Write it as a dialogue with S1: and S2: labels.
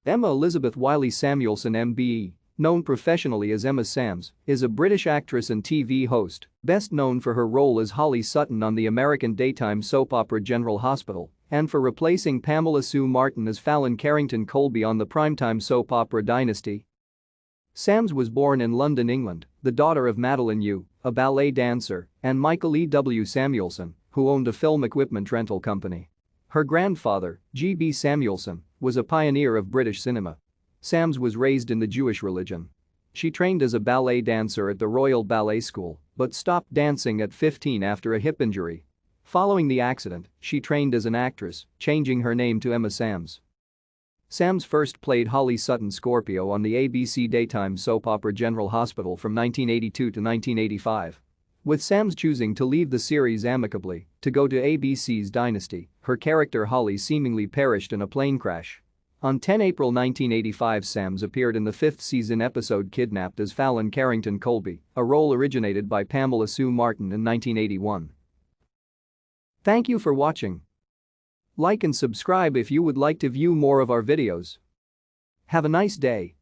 S1: Elizabeth Wylie Samuelson MBE, known professionally as Emma Sams, is a British actress and TV host, best known for her role as Holly Sutton on the American daytime soap opera General Hospital and for replacing Pamela Sue Martin as Fallon Carrington Colby on the primetime soap opera Dynasty. Sams was born in London, England, the daughter of Madeline Yu, a ballet dancer, and Michael E. W. Samuelson, who owned a film equipment rental company. Her grandfather, G.B. Samuelson, was a pioneer of British cinema. Sams was raised in the Jewish religion. She trained as a ballet dancer at the Royal Ballet School but stopped dancing at 15 after a hip injury. Following the accident, she trained as an actress, changing her name to Emma Sams. Sams first played Holly Sutton Scorpio on the ABC daytime soap opera General Hospital from 1982 to 1985. With Sams choosing to leave the series amicably to go to ABC's Dynasty, her character Holly seemingly perished in a plane crash. On 10 April 1985, Sams appeared in the fifth season episode Kidnapped as Fallon Carrington Colby, a role originated by Pamela Sue Martin in 1981. Thank you for watching. Like and subscribe if you would like to view more of our videos. Have a nice day.